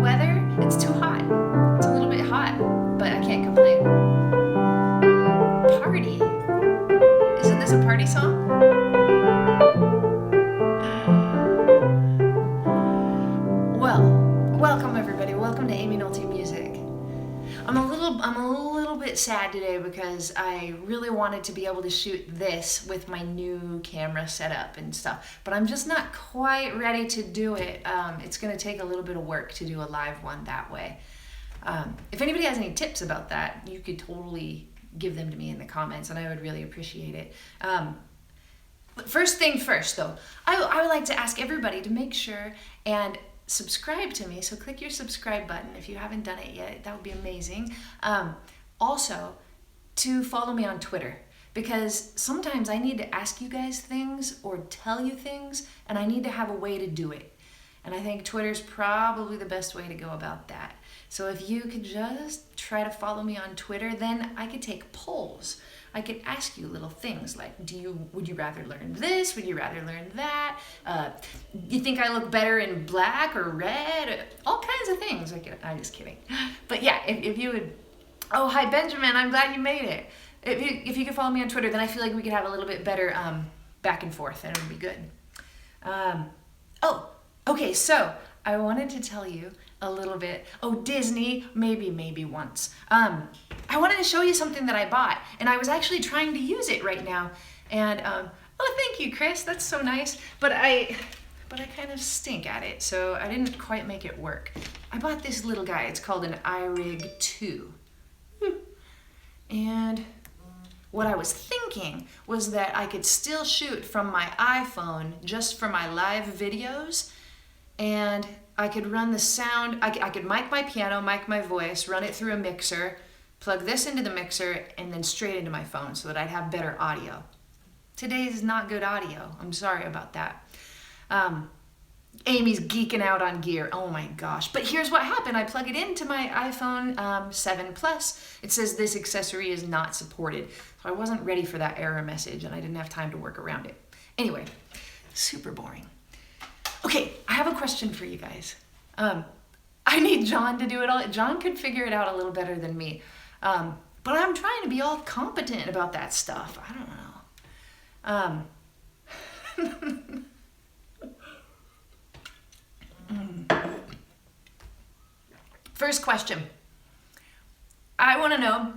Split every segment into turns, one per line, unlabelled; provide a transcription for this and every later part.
weather, it's too hot. It's a little bit hot, but I can't complain. Party? Isn't this a party song? Well, welcome everybody. Welcome to Aimee Nolte Music. I'm a little bit sad today because I really wanted to be able to shoot this with my new camera setup and stuff, but I'm just not quite ready to do it. It's going to take a little bit of work to do a live one that way. If anybody has any tips about that, you could totally give them to me in the comments, and I would really appreciate it. But first thing first, though, I would like to ask everybody to make sure and subscribe to me. So click your subscribe button if you haven't done it yet. That would be amazing. Also, to follow me on Twitter, because sometimes I need to ask you guys things or tell you things, and I need to have a way to do it. And I think Twitter's probably the best way to go about that. So if you could just try to follow me on Twitter, then I could take polls. I could ask you little things like, would you rather learn this? Would you rather learn that? You think I look better in black or red? All kinds of things. I'm just kidding. But yeah, if you would, oh, hi Benjamin, I'm glad you made it. If you could follow me on Twitter, then I feel like we could have a little bit better back and forth, and it would be good. Okay, so I wanted to tell you a little bit. Oh, Disney, maybe once. I wanted to show you something that I bought, and I was actually trying to use it right now. And oh, thank you, Chris. That's so nice. But I kind of stink at it, so I didn't quite make it work. I bought this little guy. It's called an iRig 2. And what I was thinking was that I could still shoot from my iPhone just for my live videos, and I could run the sound. I could mic my piano, mic my voice, run it through a mixer, plug this into the mixer, and then straight into my phone so that I'd have better audio. Today's not good audio. I'm sorry about that. Amy's geeking out on gear. Oh my gosh. But here's what happened. I plug it into my iPhone 7 Plus. It says this accessory is not supported. So I wasn't ready for that error message, and I didn't have time to work around it. Anyway, super boring. Okay, I have a question for you guys. I need John to do it all. John could figure it out a little better than me. But I'm trying to be all competent about that stuff. I don't know. First question. I want to know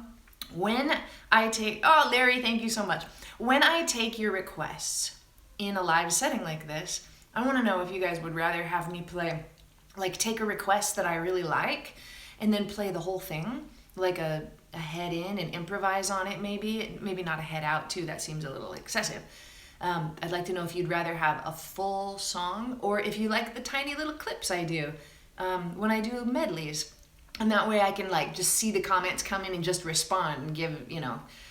when I take, oh, Larry, thank you so much. When I take your requests in a live setting like this, I want to know if you guys would rather have me play, like take a request that I really like and then play the whole thing, like a head in and improvise on it maybe not a head out too, that seems a little excessive. I'd like to know if you'd rather have a full song or if you like the tiny little clips I do when I do medleys. And that way I can like just see the comments come in and just respond and give,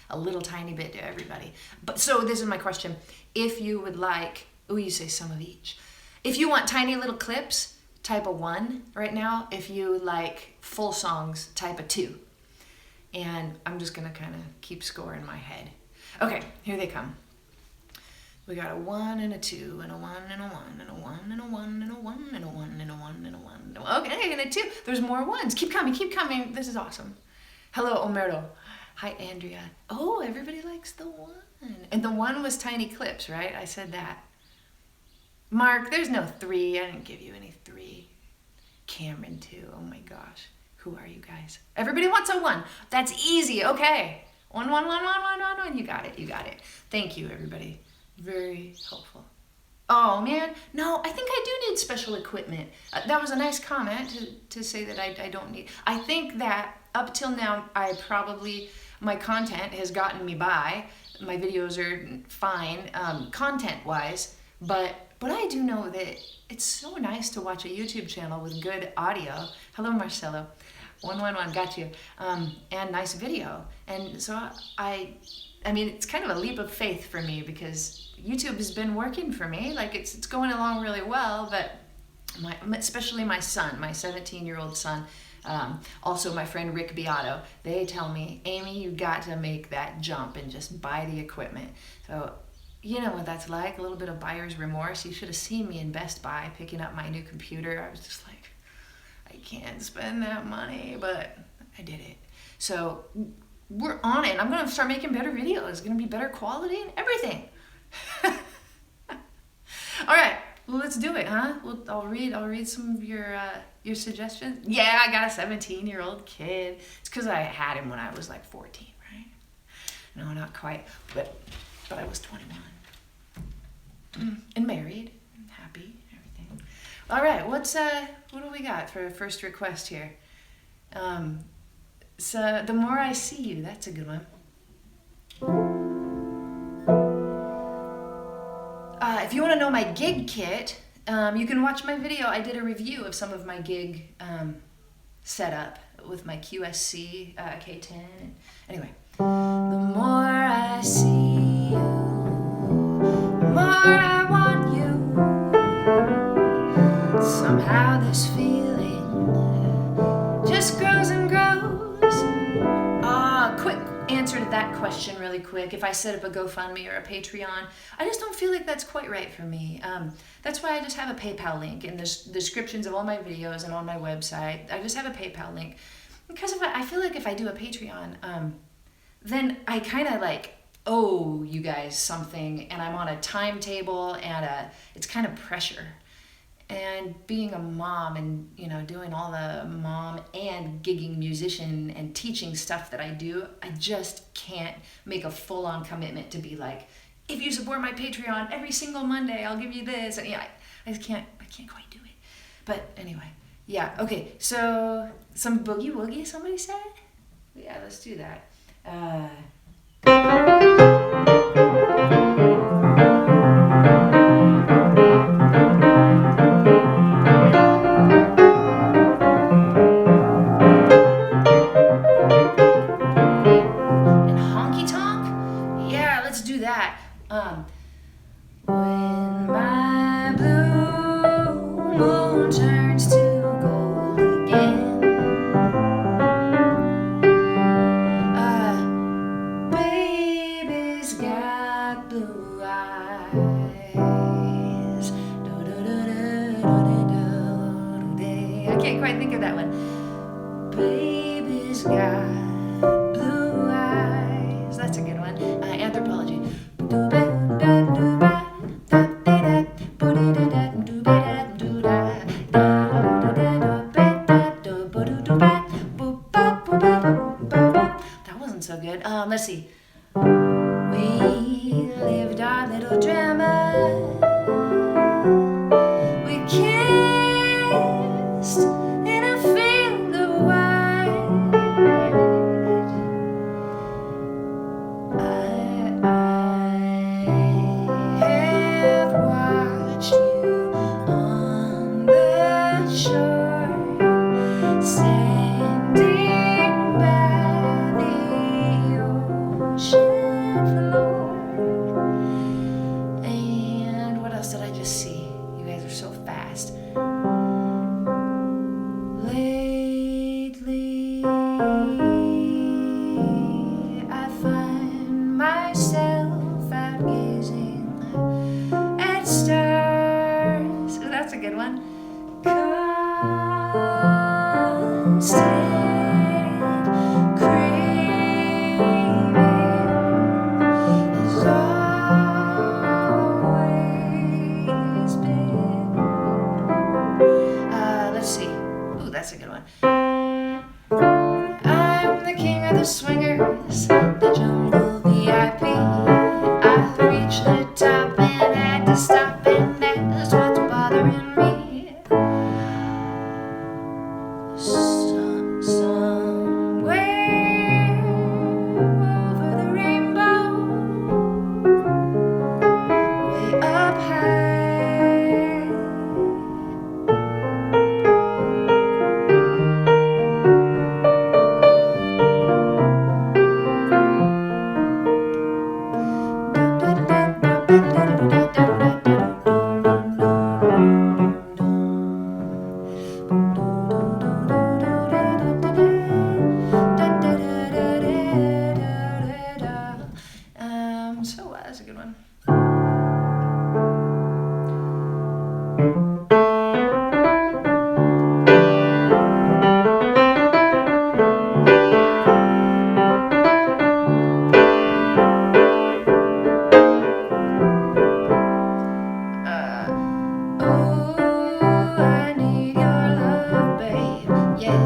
a little tiny bit to everybody. But so this is my question. If you would like, you say some of each. If you want tiny little clips, type a 1 right now. If you like full songs, type a 2. And I'm just gonna kind of keep score in my head. Okay, here they come. We got a 1 and a 2 and a 1 and a 1 and a 1 and a 1 and a 1 and a 1 and a 1 and a 1 and a 1. Okay, and a 2. There's more 1s. Keep coming. This is awesome. Hello, Omerto. Hi, Andrea. Oh, everybody likes the 1. And the 1 was tiny clips, right? I said that. Mark, there's no 3. I didn't give you any 3. Cameron, too. Oh my gosh. Who are you guys? Everybody wants a 1. That's easy. Okay. 1, 1, 1, 1, 1, 1, 1. You got it. Thank you, everybody. Very helpful. Oh man, no, I think I do need special equipment. That was a nice comment to say that I don't need. I think that up till now, my content has gotten me by. My videos are fine, content-wise, but I do know that it's so nice to watch a YouTube channel with good audio. Hello, Marcelo. 111, got you. And nice video. And so I mean, it's kind of a leap of faith for me because YouTube has been working for me. Like it's going along really well, but especially my son, my 17-year-old son, also my friend Rick Beato, they tell me, Amy, you got to make that jump and just buy the equipment. So you know what that's like, a little bit of buyer's remorse. You should have seen me in Best Buy picking up my new computer. I was just like, I I can't spend that money, but I did it. So we're on it. I'm going to start making better videos. It's going to be better quality and everything. All right, well, let's do it, huh? Well, I'll read some of your suggestions. Yeah, I got a 17-year-old kid. It's because I had him when I was like 14, right? No, not quite, but I was 21. And married, and happy, and everything. All right, what do we got for a first request here? So The More I See You, that's a good one. If you want to know my gig kit, you can watch my video. I did a review of some of my gig setup with my QSC K10. Anyway, the more I see you, the more I want you. Somehow this feeling just grows and grows. Quick answer to that question really quick. If I set up a GoFundMe or a Patreon, I just don't feel like that's quite right for me. That's why I just have a PayPal link in the descriptions of all my videos and on my website. I just have a PayPal link because I feel like if I do a Patreon, then I kind of like owe you guys something, and I'm on a timetable, and it's kind of pressure. And being a mom and, doing all the mom and gigging musician and teaching stuff that I do, I just can't make a full-on commitment to be like, if you support my Patreon every single Monday, I'll give you this. And I just can't quite do it. But anyway, yeah, okay. So some boogie woogie, somebody said? Yeah, let's do that. When my blue moon turns to gold again, baby's got blue eyes. I can't quite think of that one. Baby's got blue eyes. That's a good one. Anthropology. That wasn't so good. Let's see. We lived our little drama. We kissed in a field of white. I have watched you on the shore, standing by the ocean floor. And what else did I just see? You guys are so fast. Lately, I find myself out gazing at stars. Oh, that's a good one. Constant craving has always been. Let's see. Ooh, that's a good one. I'm the king of the swingers, the jungle VIP. I've reached the top and had to stop, and that's what's bothering me. Somewhere over the rainbow, way up high.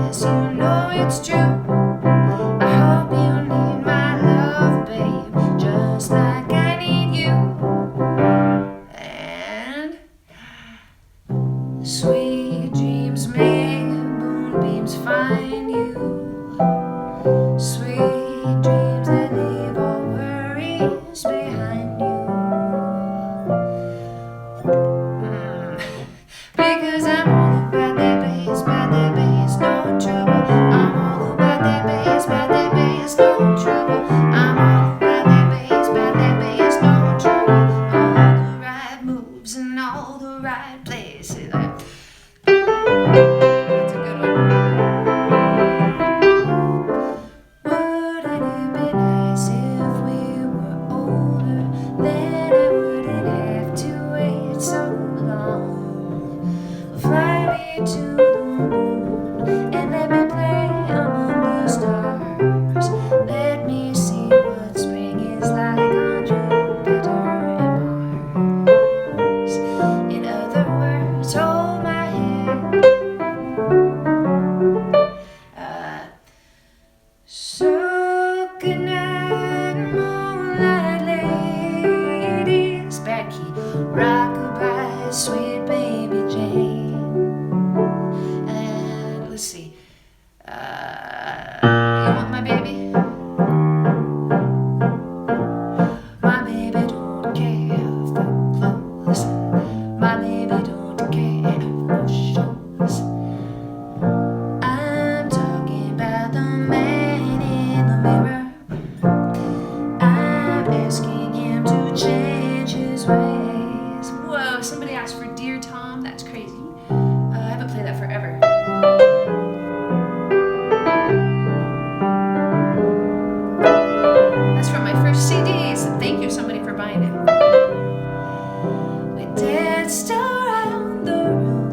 'cause you know it's true. I hope you need my love, babe, just like I need you. And sweet dreams may moonbeams find you. Sweet dreams that leave all worries behind you. Because I'm all about that bass, no trouble. I'm all about that bass, no trouble. I'm all about that bass, no trouble. All the right moves in all the right places. That's a good one. Wouldn't it be nice if we were older? Then I wouldn't have to wait so long. Fly me to the moon and let me play among the stars. Let me see what spring is like on Jupiter and Mars. In other words, hold my hand. So good night, moonlight ladies. Bad key, rock-a-bye, sweet baby Jane. And let's see. You want my baby? My baby don't care for clothes. My baby don't care for shows. I'm talking about the man in the mirror. I'm asking him to change his ways. Whoa, somebody asked for Dear Tom. That's crazy. I haven't played that forever. That's from my first CD, so thank you somebody for buying it. We danced around the room.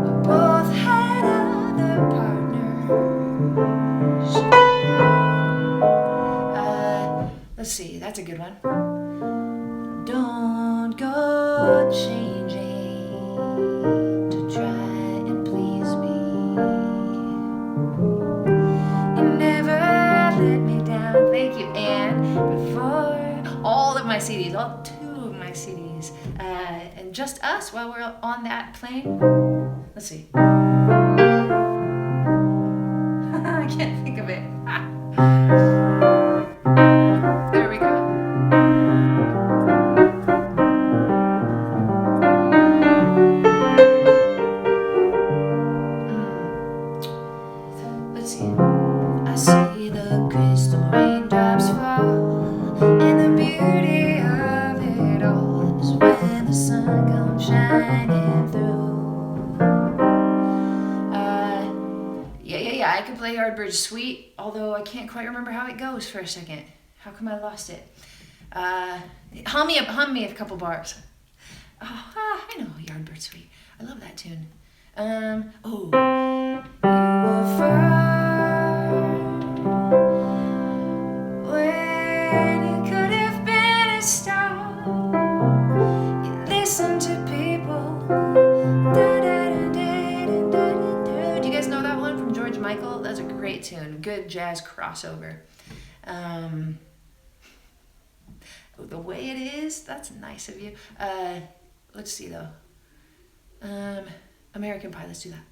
We both had other partners. Let's see, that's a good one. Don't go changing to try and please me. You never let me down. Thank you, Anne, before all of my CDs, all 2 of my CDs, and Just Us while we're on that plane. Let's see. I can't think of it. There we go. Let's see. I see the crystal raindrops fall, and the beauty of it all is when the sun comes shining through. Yeah, I can play Yardbird Sweet, although I can't quite remember how it goes for a second. How come I lost it? Hum me a couple bars. I know Yardbird Sweet. I love that tune. You were far when you could have been a star. You listen to people. Do you guys know that one from George Michael? That's a great tune. Good jazz crossover. The way it is, that's nice of you. Let's see though. American Pie, let's do that.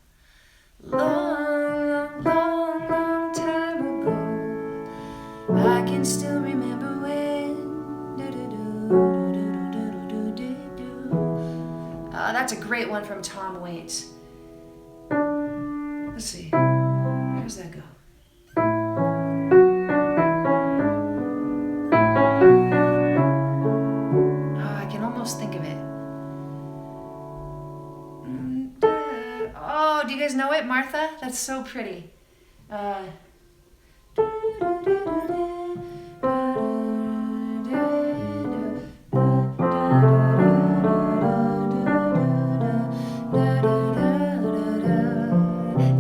Long time ago, I can still remember when. That's a great one from Tom Waits. Let's see. Where does that go? I can almost think of it. Oh, do you guys know it, Martha? That's so pretty.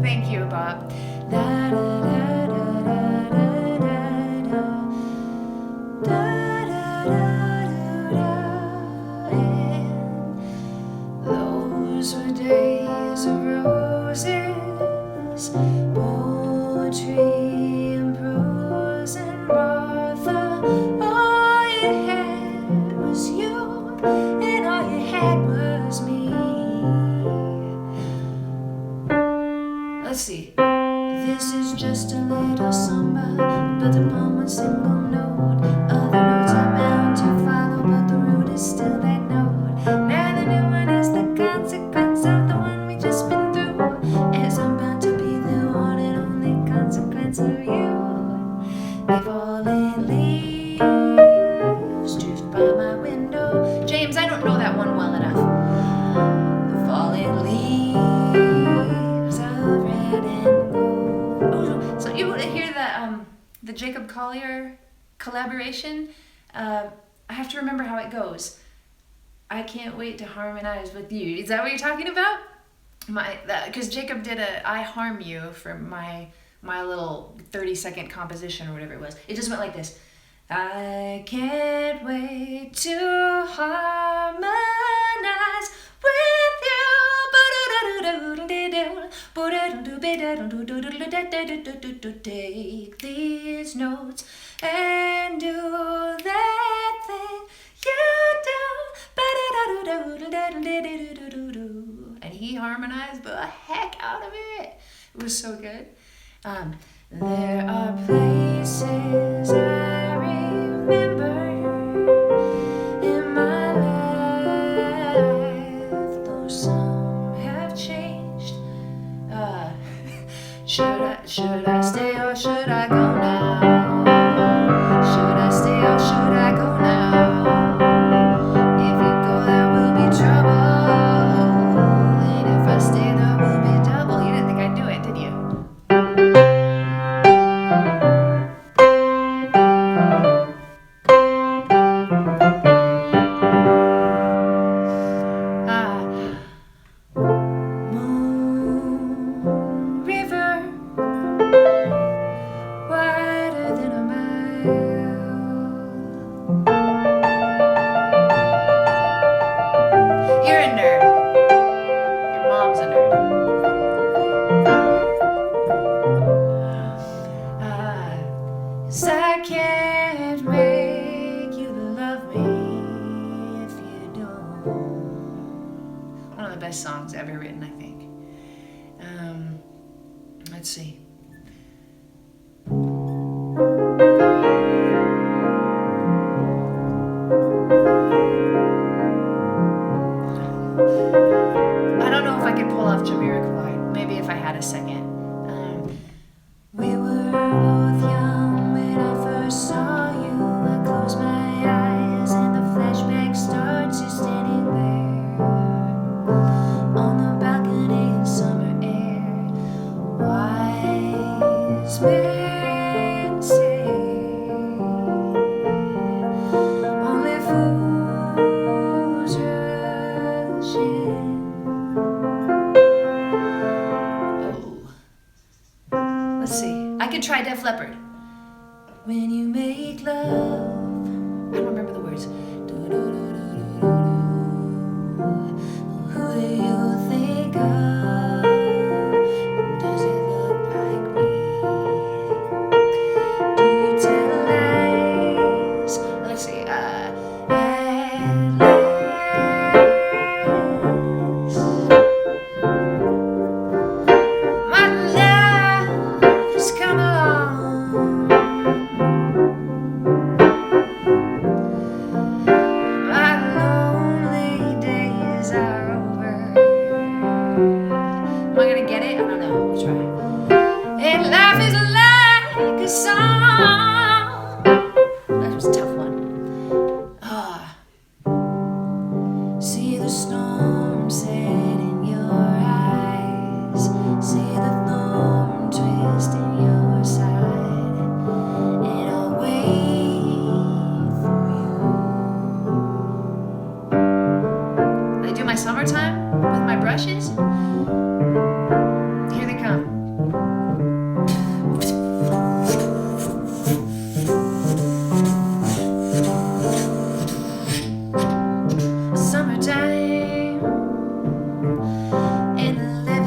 Thank you, Bob. Those were days of roses, poetry and prose and Martha. All you had was you, and all you had was me. Let's see. This is just a little samba, built upon one single note. Other notes are bound to follow, but the root is still that note. Now the new one is the consequence of the one we just been through, as I'm bound to be the one and only consequence of you. They fallen leaves drift by my window. James, I don't know that one well enough. The fallen leaves of red and gold. Oh, so you want to hear the Jacob Collier collaboration? I have to remember how it goes. I can't wait to harmonize with you. Is that what you're talking about? Because Jacob did I Harm You for my little 30-second composition or whatever it was. It just went like this. I can't wait to harmonize with you. Take these notes and do that thing you do. And he harmonized the heck out of it. It was so good. There are places I remember in my life, though some have changed. Should I stay or should I go now? Should I stay or should I go now? If you go, there will be trouble, and if I stay, there will be double. You didn't think I'd do it, did you? Moon River, wider than a mile. You're a nerd. Your mom's a nerd. 'Cause I can't make you love me if you don't. One of the best songs ever written, I think. Let's see. I don't know if I could pull off Jamiroquai. Maybe if I had a second. We were both young when I first saw you. I closed my eyes and the flashback starts. You're standing there on the balcony in summer air. Wise men say only fools rush in. Let's see. I could try Def Leppard. When you make love, I don't remember the words. Who do you think of? Does it look like me? Do you tell lies? Let's see. At last, my love has come along. My lonely days are over. Am I gonna get it? I don't know. We'll try. And life is like a song. That was a tough one. See the storm set in your eyes. See the thorn twist in your side. And I'll wait for you. I do my summertime with my brushes. Here they come. Summertime in the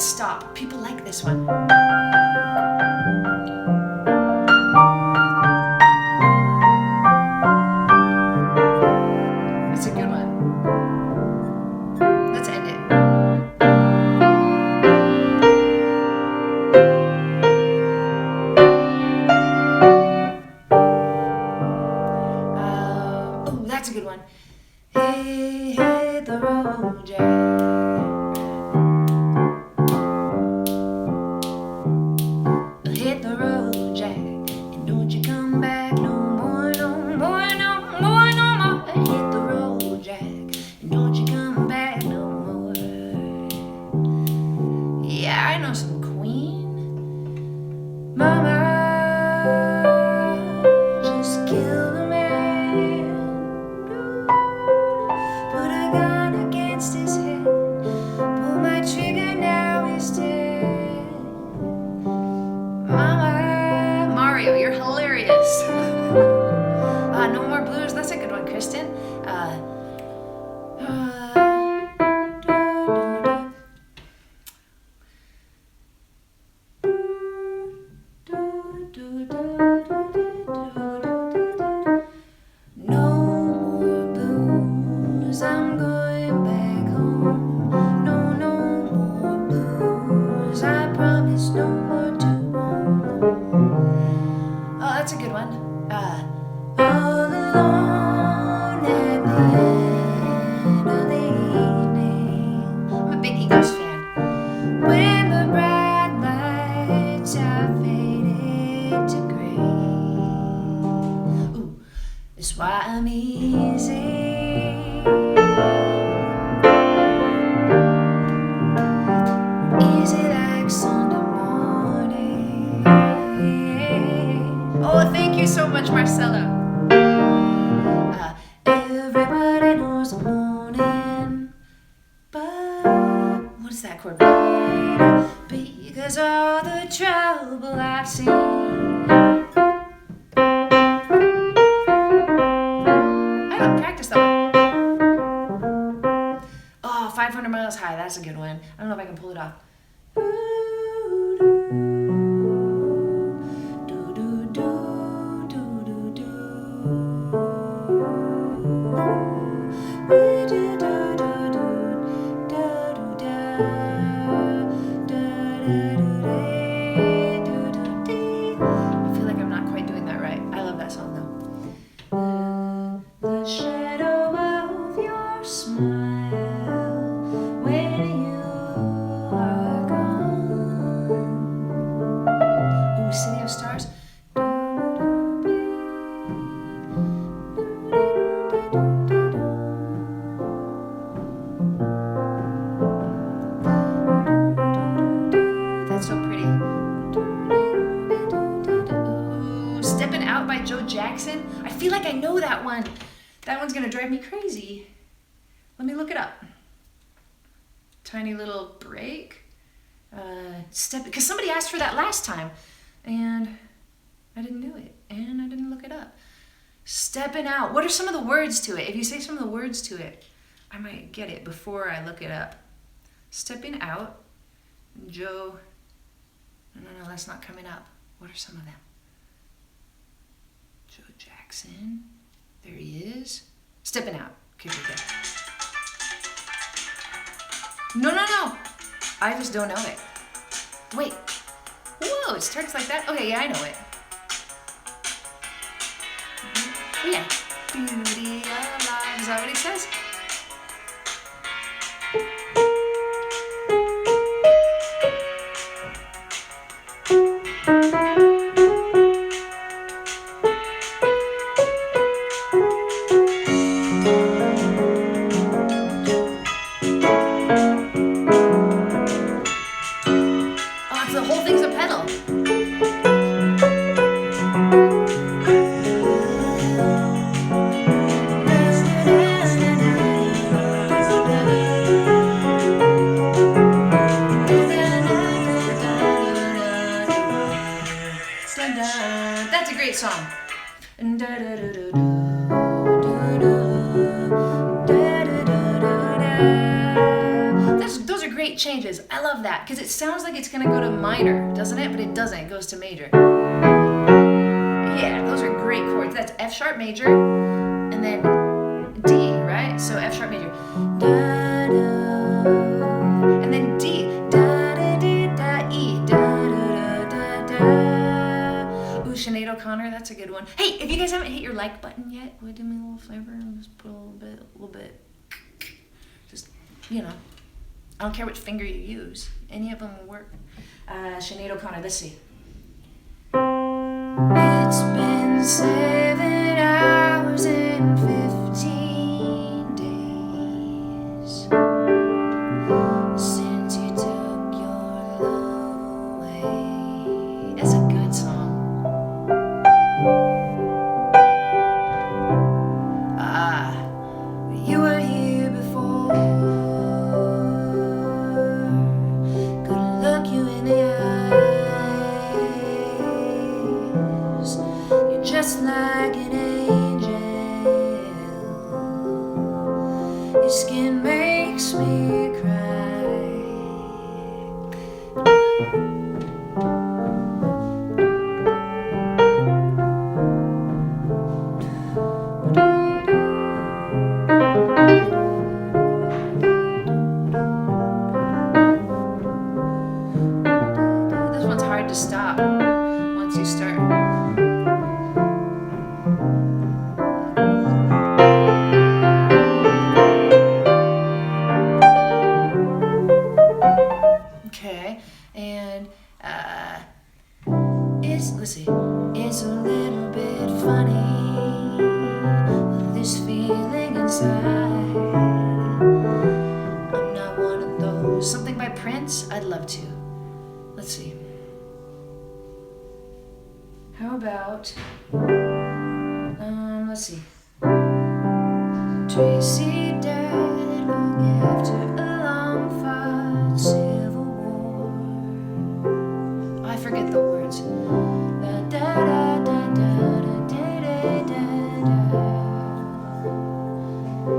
stop. People like this one. That's a good one. Let's end it. Oh, that's a good one. Hey, hit the road, Jack. Hit the road, Jack, and don't you come back no more, no more, no more, no more. Hit the road, Jack, and don't you come back no more. Yeah, I know some Queen. Mama just killed a man, put a gun against his head, pull my trigger, now he's dead. Mama, Mario, you're hilarious. No More Blues, that's a good one, Kristen. No more blues, I'm going back home. No, no more blues, I promise no more to roam. Oh, that's a good one. All alone at the end of the evening. I'm a big Eagles fan. When the bright lights are faded to gray. Ooh, that's why I'm easy. Easy like Sunday morning. Oh, thank you so much, Marcella. Everybody knows the morning, but what is that chord? Because all the trouble I've seen. I haven't practiced that one. Oh, 500 Miles High, that's a good one. I don't know if I can pull it off. I feel like I'm not quite doing that right. I love that song though. The shadow of your smile when you are gone. Ooh, City of Stars. That's so pretty. Ooh, Steppin' Out by Joe Jackson. I feel like I know that one. That one's gonna drive me crazy. Let me look it up. Tiny little break. Because somebody asked for that last time, and I didn't do it, and I didn't look it up. Steppin' Out. What are some of the words to it? If you say some of the words to it, I might get it before I look it up. Stepping Out. Joe. No, that's not coming up. What are some of them? Joe Jackson. There he is. Stepping Out. Okay, we're good. No. I just don't know it. Wait. Whoa, it starts like that? Okay, yeah, I know it. Oh, yeah. Beauty alive. Is that what he says? The whole thing's a pedal. That's a great song. Those are great changes. I love that because it sounds like it's gonna go to minor, doesn't it? But it doesn't. It goes to major. Yeah, those are great chords. That's F sharp major, and then D, right? So F sharp major, da da, and then D, da da da da E, da da da da da. Ooh, Sinead O'Connor, that's a good one. Hey, if you guys haven't hit your like button yet, would do me a little favor? Just put a little bit. Just, you know, I don't care which finger you use. Any of them will work. Sinead O'Connor, let's see. It's been 7 hours and 15 days since you took your love away. That's a good song. You were here before. Couldn't look you in the eyes. You're just like an angel. Your skin makes me cry. This one's hard to stop once you start. Okay, and let's see, it's a little bit funny, this feeling inside. I'm not one of those. Something by Prince? I'd love to. Let's see. How about, let's see. Tracy died long after a long fought civil war. Oh, I forget the words. Da da da da da da da da da.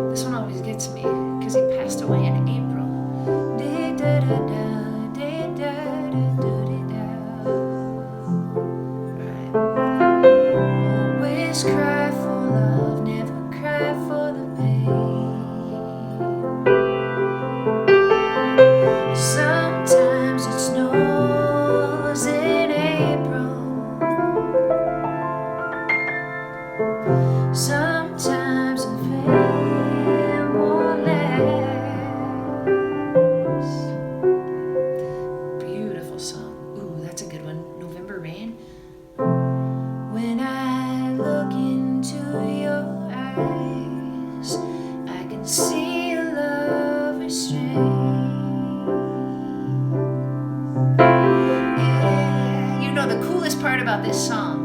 This one always gets me because he passed away in April. Da da da da da da da da da. Right. Always cry for love, never cry for the pain. Sometimes it snows in April. Sometimes the pain won't last. Beautiful song. Ooh, that's a good one. November Rain. When I look into your eyes, I can see a love restrained. Yeah, you know the coolest part about this song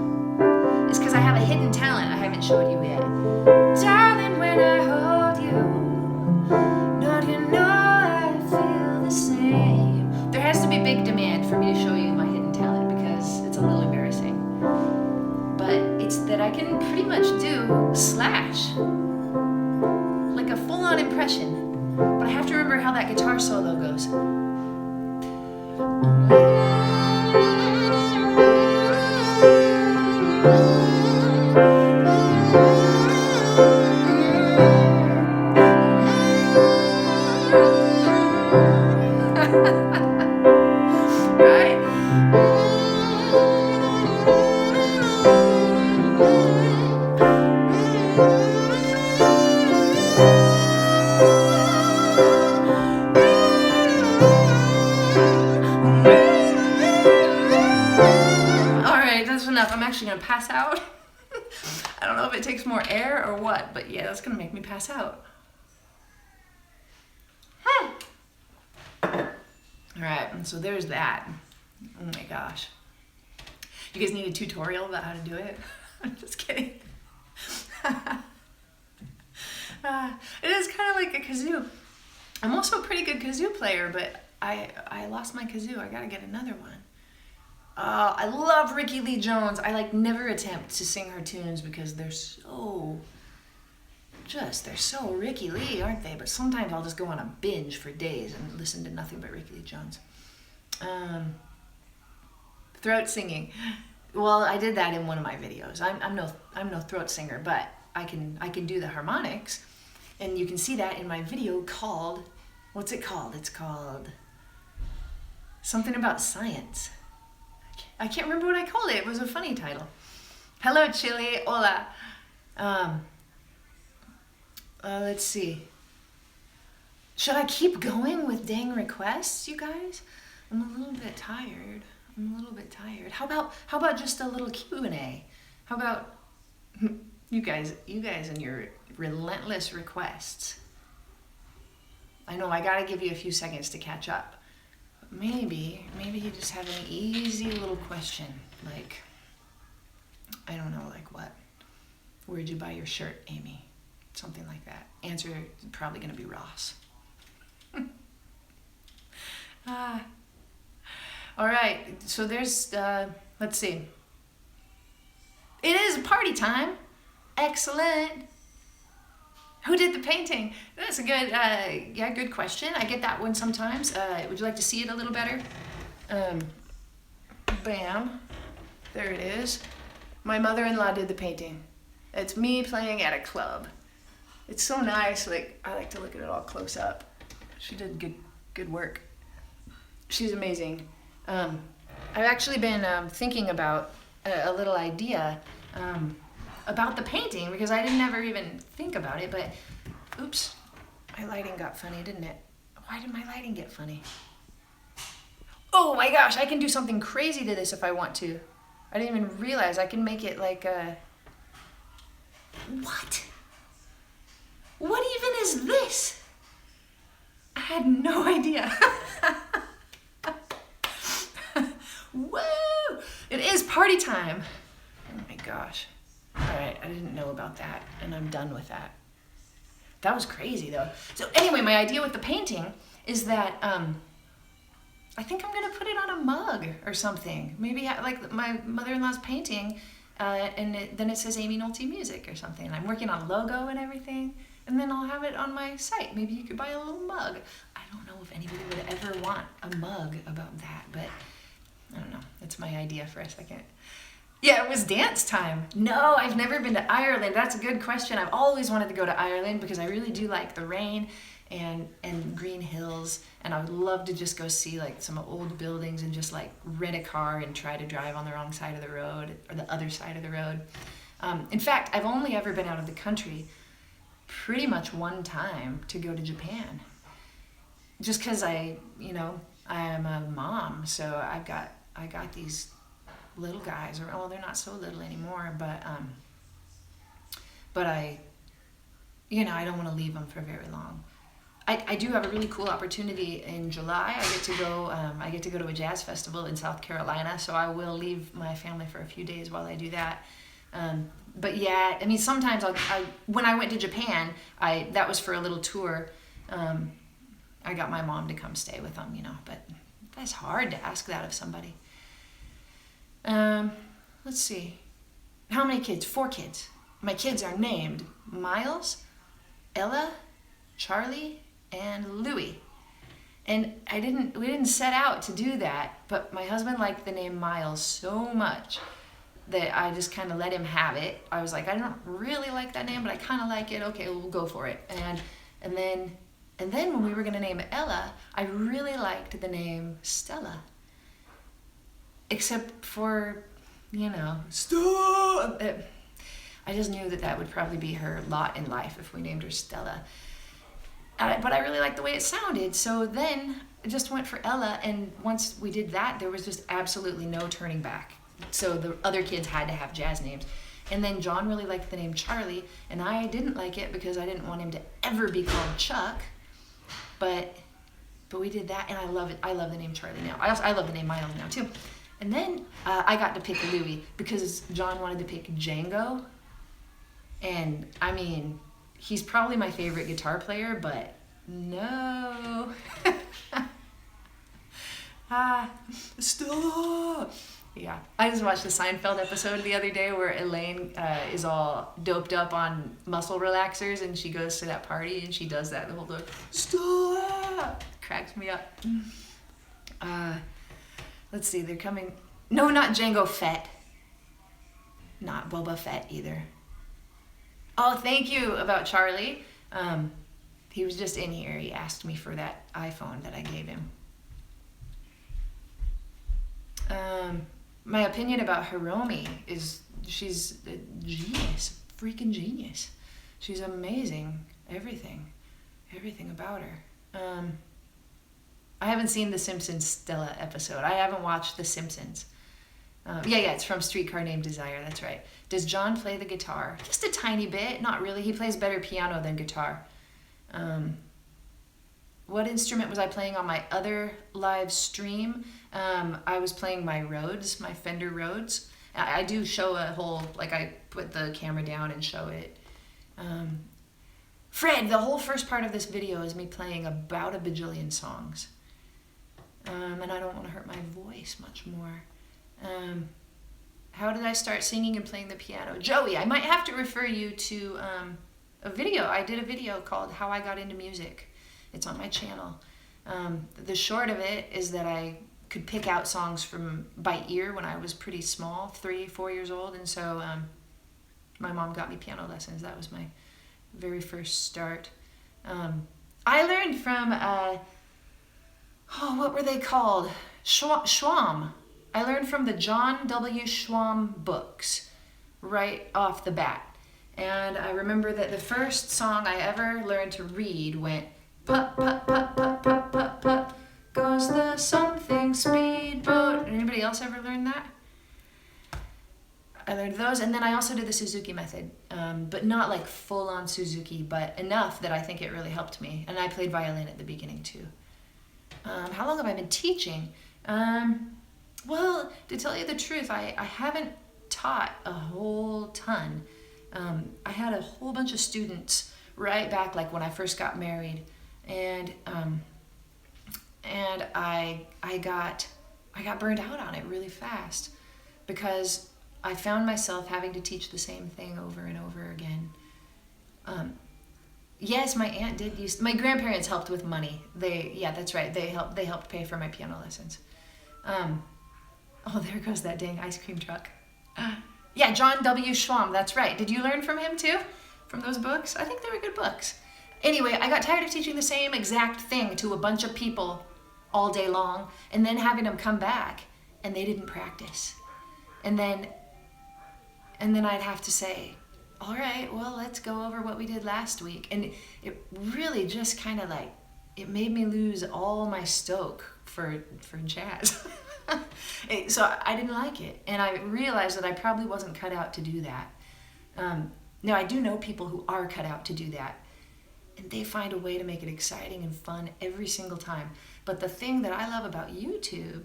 is because I have a hidden talent I haven't showed you yet. Darling, when I hold you, don't you know I feel the same? There has to be big demand for me to show you my hidden talent because it's a little embarrassing. But it's that I can pretty much do Slash, like a full-on impression. But I have to remember how that guitar solo goes. Right? Alright, that's enough. I'm actually gonna pass out. I don't know if it takes more air or what, but yeah, that's gonna make me pass out. Alright, so there's that. Oh my gosh. You guys need a tutorial about how to do it? I'm just kidding. It is kind of like a kazoo. I'm also a pretty good kazoo player, but I lost my kazoo. I gotta get another one. I love Ricky Lee Jones. I like never attempt to sing her tunes because they're so they're so Ricky Lee, aren't they? But sometimes I'll just go on a binge for days and listen to nothing but Ricky Lee Jones. Throat singing. Well, I did that in one of my videos. I'm no throat singer, but I can do the harmonics, and you can see that in my video called, what's it called? It's called something about science. I can't remember what I called it. It was a funny title. Hello, Chile. Hola. Let's see. Should I keep going with dang requests, you guys? I'm a little bit tired. How about just a little Q&A? How about you guys and your relentless requests? I know I gotta give you a few seconds to catch up. Maybe you just have an easy little question, like, I don't know, like what? Where'd you buy your shirt, Amy? Something like that. Answer is probably gonna be Ross. All right, so there's, let's see. It is party time. Excellent. Who did the painting? That's a good, good question. I get that one sometimes. Would you like to see it a little better? Bam. There it is. My mother-in-law did the painting. It's me playing at a club. It's so nice. Like, I like to look at it all close up. She did good work. She's amazing. I've actually been thinking about a little idea about the painting, because I didn't ever even think about it, but oops, my lighting got funny, didn't it? Why did my lighting get funny? Oh my gosh, I can do something crazy to this if I want to. I didn't even realize I can make it like a... What? What even is this? I had no idea. Woo! It is party time. Oh my gosh. All right, I didn't know about that, and I'm done with that. That was crazy, though. So anyway, my idea with the painting is that I think I'm gonna put it on a mug or something. Maybe like my mother-in-law's painting, and then it says Aimee Nolte Music or something. And I'm working on a logo and everything, and then I'll have it on my site. Maybe you could buy a little mug. I don't know if anybody would ever want a mug about that, but I don't know. That's my idea for a second. Yeah, it was dance time. No, I've never been to Ireland. That's a good question. I've always wanted to go to Ireland because I really do like the rain and green hills, and I would love to just go see like some old buildings and just like rent a car and try to drive on the wrong side of the road or the other side of the road. In fact, I've only ever been out of the country pretty much one time to go to Japan. Just because I am a mom, so I got these little guys, or well, they're not so little anymore, but I don't want to leave them for very long. I do have a really cool opportunity in July. I get to go to a jazz festival in South Carolina, so I will leave my family for a few days while I do that. But yeah, I mean, sometimes when I went to Japan, that was for a little tour. I got my mom to come stay with them, but that's hard to ask that of somebody. Let's see. How many kids? 4 kids. My kids are named Miles, Ella, Charlie, and Louie. And we didn't set out to do that, but my husband liked the name Miles so much that I just kind of let him have it. I was like, I don't really like that name, but I kind of like it. Okay, we'll go for it. And then when we were going to name Ella, I really liked the name Stella. Except for, Stella. I just knew that would probably be her lot in life if we named her Stella. But I really liked the way it sounded, so then I just went for Ella, and once we did that, there was just absolutely no turning back. So the other kids had to have jazz names. And then John really liked the name Charlie, and I didn't like it because I didn't want him to ever be called Chuck. But we did that, and I love it. I love the name Charlie now. I love the name Miles now too. And then I got to pick Louie because John wanted to pick Django. And I mean, he's probably my favorite guitar player, but no. Stop. Yeah, I just watched the Seinfeld episode the other day where Elaine is all doped up on muscle relaxers and she goes to that party and she does that the whole time. Stop! Cracks me up. Let's see, they're coming. No, not Jango Fett. Not Boba Fett either. Oh, thank you about Charlie. He was just in here. He asked me for that iPhone that I gave him. My opinion about Hiromi is she's a genius, freaking genius. She's amazing. Everything about her. I haven't seen the Simpsons Stella episode. I haven't watched The Simpsons. Yeah, it's from Streetcar Named Desire, that's right. Does John play the guitar? Just a tiny bit, not really. He plays better piano than guitar. What instrument was I playing on my other live stream? I was playing my Rhodes, my Fender Rhodes. I do show a whole, like I put the camera down and show it. Fred, the whole first part of this video is me playing about a bajillion songs. And I don't want to hurt my voice much more. How did I start singing and playing the piano? Joey, I might have to refer you to a video. I did a video called How I Got Into Music. It's on my channel. The short of it is that I could pick out songs by ear when I was pretty small, 3-4 years old, and so my mom got me piano lessons. That was my very first start. I learned from, what were they called? Schwamm. I learned from the John W. Schwamm books right off the bat. And I remember that the first song I ever learned to read went, "Putt, putt, putt, putt, putt, putt, putt, goes the something speedboat." Anybody else ever learn that? I learned those, and then I also did the Suzuki method, but not like full-on Suzuki, but enough that I think it really helped me. And I played violin at the beginning too. How long have I been teaching? Well, to tell you the truth, I haven't taught a whole ton. I had a whole bunch of students right back like when I first got married, and I got burned out on it really fast because I found myself having to teach the same thing over and over again. Yes, my aunt did my grandparents helped with money. That's right. They helped pay for my piano lessons. Oh, there goes that dang ice cream truck. Yeah, John W. Schwamm, that's right. Did you learn from him too? From those books? I think they were good books. Anyway, I got tired of teaching the same exact thing to a bunch of people all day long and then having them come back and they didn't practice. And then I'd have to say, all right, well, let's go over what we did last week. And it really just kind of like, it made me lose all my stoke for jazz. So I didn't like it. And I realized that I probably wasn't cut out to do that. Now, I do know people who are cut out to do that. And they find a way to make it exciting and fun every single time. But the thing that I love about YouTube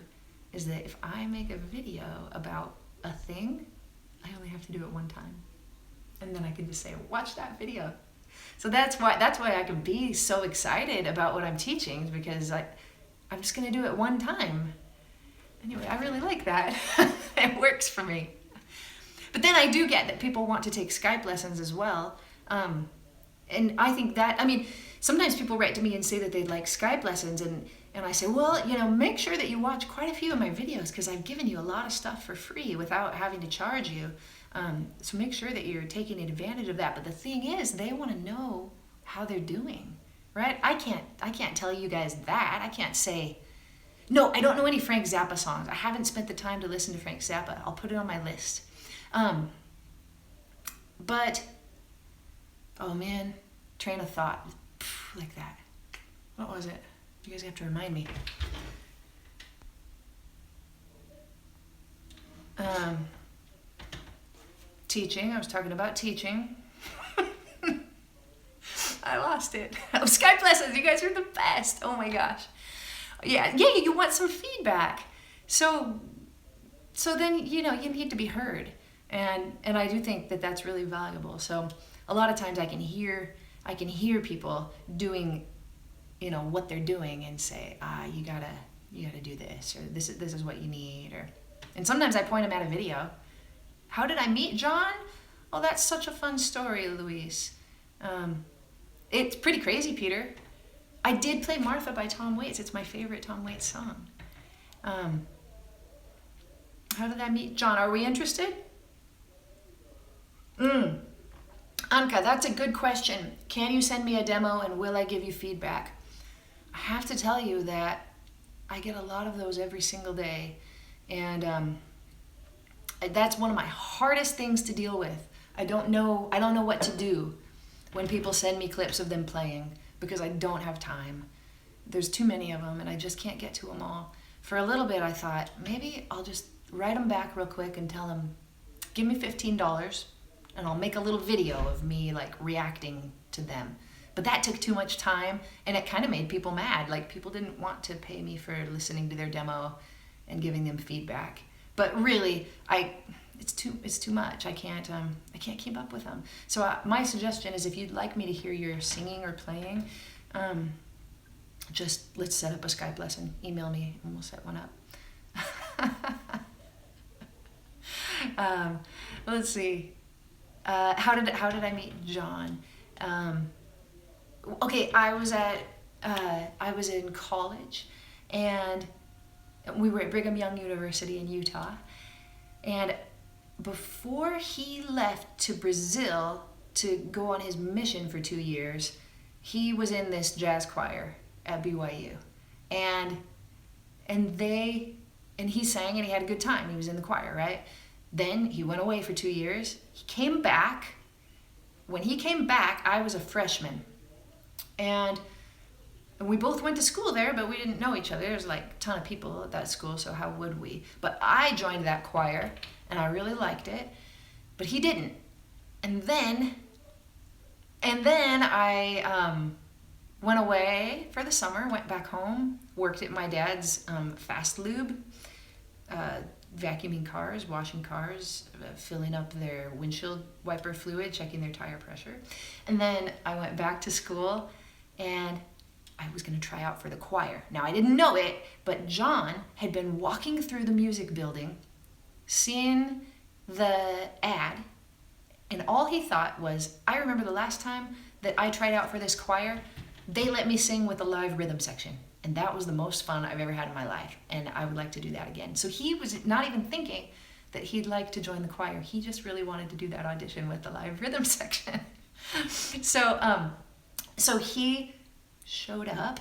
is that if I make a video about a thing, I only have to do it one time. And then I can just say, watch that video. So that's why I can be so excited about what I'm teaching, because I'm just going to do it one time. Anyway, I really like that. It works for me. But then I do get that people want to take Skype lessons as well. And I think that, sometimes people write to me and say that they'd like Skype lessons, and I say, well, make sure that you watch quite a few of my videos because I've given you a lot of stuff for free without having to charge you. So make sure that you're taking advantage of that. But the thing is, they want to know how they're doing, right? I can't tell you guys that. I can't say, no, I don't know any Frank Zappa songs. I haven't spent the time to listen to Frank Zappa. I'll put it on my list. But, oh man, train of thought, like that. What was it? You guys have to remind me. Teaching, I was talking about teaching. I lost it. Oh, Skype lessons, you guys are the best. Oh my gosh. Yeah, you want some feedback. So then, you need to be heard. And I do think that that's really valuable. So a lot of times I can hear people doing, what they're doing and say, you gotta do this, or this is what you need, or And sometimes I point him at a video. How did I meet John? Oh, that's such a fun story, Luis. It's pretty crazy, Peter. I did play Martha by Tom Waits. It's my favorite Tom Waits song. How did I meet John? Are we interested? Anka, that's a good question. Can you send me a demo and will I give you feedback? I have to tell you that I get a lot of those every single day. And that's one of my hardest things to deal with. I don't know what to do when people send me clips of them playing because I don't have time. There's too many of them and I just can't get to them all. For a little bit I thought maybe I'll just write them back real quick and tell them, give me $15 and I'll make a little video of me like reacting to them. But that took too much time and it kind of made people mad. Like people didn't want to pay me for listening to their demo and giving them feedback. But really, it's too much. I can't keep up with them. So my suggestion is if you'd like me to hear your singing or playing, just let's set up a Skype lesson. Email me and we'll set one up. Let's see. How did I meet John? Okay, I was in college, and we were at Brigham Young University in Utah. And before he left to Brazil to go on his mission for 2 years, he was in this jazz choir at BYU, and he sang and he had a good time. He was in the choir, right? Then he went away for 2 years. He came back. When he came back, I was a freshman. And we both went to school there, but we didn't know each other. There's like a ton of people at that school, so how would we? But I joined that choir, and I really liked it, but he didn't. And then I went away for the summer, went back home, worked at my dad's fast lube, vacuuming cars, washing cars, filling up their windshield wiper fluid, checking their tire pressure. And then I went back to school and I was going to try out for the choir. Now I didn't know it, but John had been walking through the music building, seeing the ad, and all he thought was, I remember the last time that I tried out for this choir, they let me sing with the live rhythm section. And that was the most fun I've ever had in my life. And I would like to do that again. So he was not even thinking that he'd like to join the choir. He just really wanted to do that audition with the live rhythm section. So he showed up,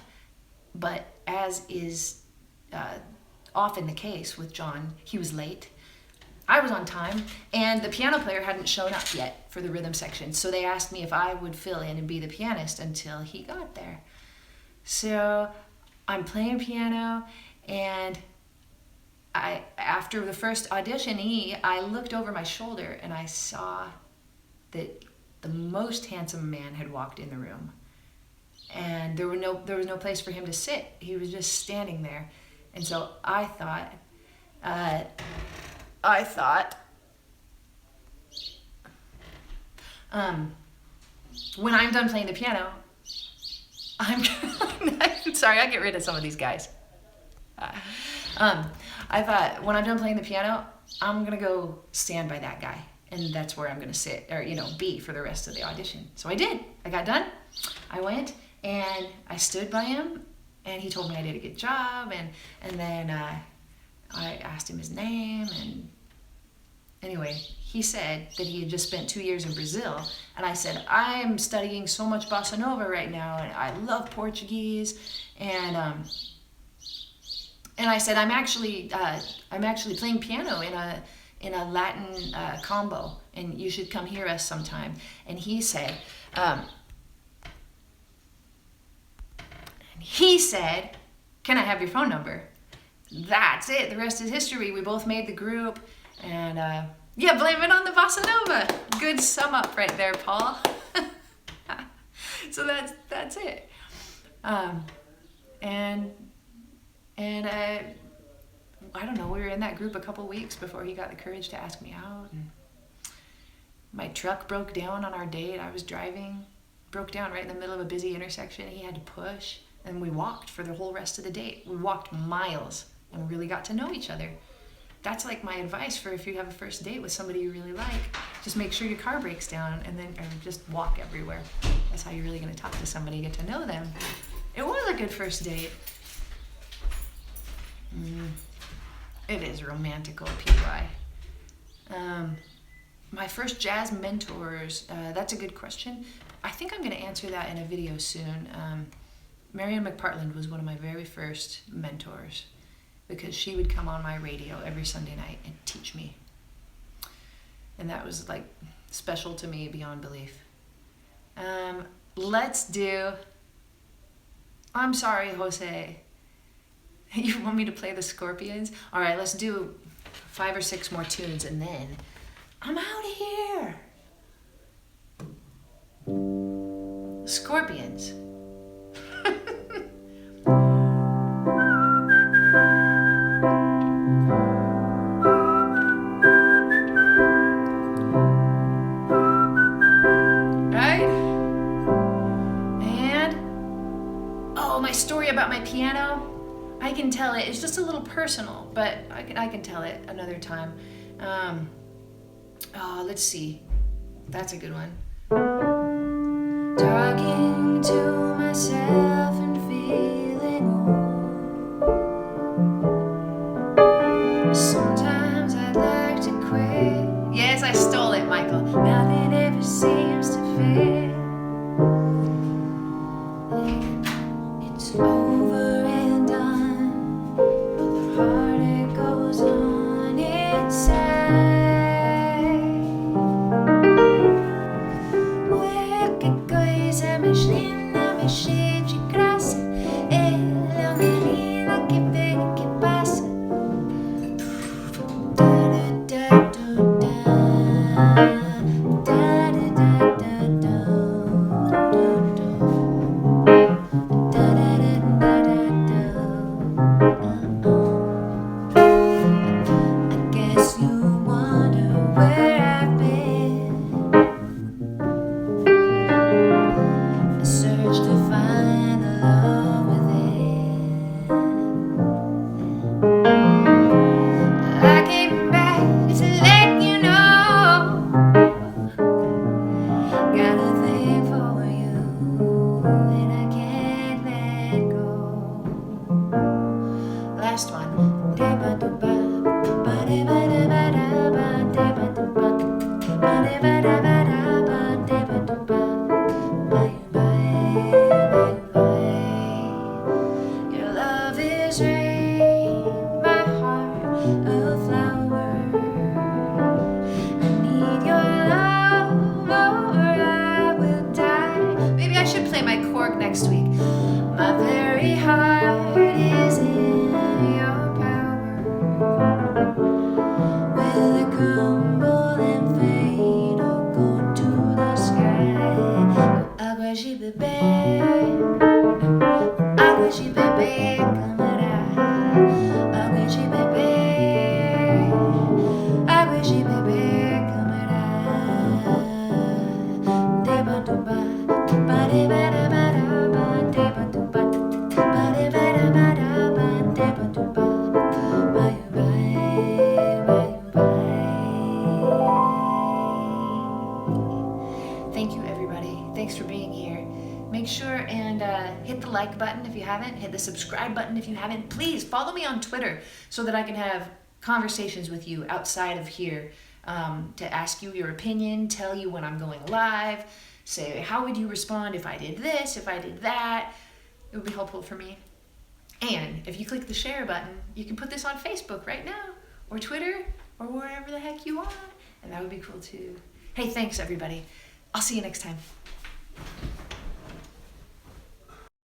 but as is often the case with John, he was late. I was on time, and the piano player hadn't shown up yet for the rhythm section. So they asked me if I would fill in and be the pianist until he got there. So I'm playing piano, and after the first audition, I looked over my shoulder and I saw that the most handsome man had walked in the room, and there was no place for him to sit. He was just standing there, and so I thought, when I'm done playing the piano, I'm sorry, I get rid of some of these guys. I thought when I'm done playing the piano, I'm gonna go stand by that guy, and that's where I'm gonna sit or be for the rest of the audition. So I did. I got done. I went and I stood by him, and he told me I did a good job, and then I asked him his name, and anyway, he said that he had just spent 2 years in Brazil, and I said, I'm studying so much bossa nova right now, and I love Portuguese, and I said, I'm actually playing piano in a Latin combo, and you should come hear us sometime. And he said, can I have your phone number? That's it. The rest is history. We both made the group, and yeah, blame it on the bossa nova. Good sum up right there, Paul. So that's it. And I don't know, we were in that group a couple weeks before he got the courage to ask me out. And my truck broke down on our date. I was driving, broke down right in the middle of a busy intersection. He had to push, and we walked for the whole rest of the date. We walked miles and really got to know each other. that's like my advice for if you have a first date with somebody you really like. Just make sure your car breaks down and then or just walk everywhere. That's how you're really going to talk to somebody, get to know them. It was a good first date. It is romantical, PY. My first jazz mentors, that's a good question. I think I'm going to answer that in a video soon. Marianne McPartland was one of my very first mentors because she would come on my radio every Sunday night and teach me. And that was like special to me beyond belief. Let's do, I'm sorry, Jose. You want me to play the Scorpions? All right, let's do 5 or 6 more tunes and then I'm out of here. Scorpions. Right? And, oh, my story about my piano. I can tell it. It's just a little personal, but I can tell it another time. Let's see. That's a good one. Talking to myself and feeling old. Sometimes I'd like to quit. Yes, I stole it, Michael. Nothing ever seems to fit. It's over and done, but the heartache goes on inside. Qualquer coisa mais linda, mais cheia de graça. Ela é uma menina que pega e que passa. I guess you wonder where I've been. I search to find the love within. I came back to let you know. Got a thing for you, and I can't let go. Last one. Your love is rain, my heart a flower. I need your love or I will die. Maybe I should play my cork next week. My very heart is in your power. Will it crumble and fade or go to the sky? Água de beber, água de beber, camarada. Água de beber, água de beber, camarada. Deba-duba, ba-de-ba-da-ba-da-ba, deba-duba, ba-de-ba-da-ba-da-ba, deba-duba, bye-bye. Thank you, everybody. Thanks for being here. Make sure and hit the like button if you haven't. Hit the subscribe button if you haven't. Please follow me on Twitter so that I can have conversations with you outside of here to ask you your opinion, tell you when I'm going live, say how would you respond if I did this, if I did that. It would be helpful for me. And if you click the share button, you can put this on Facebook right now, or Twitter, or wherever the heck you want, and that would be cool too. Hey, thanks everybody. I'll see you next time.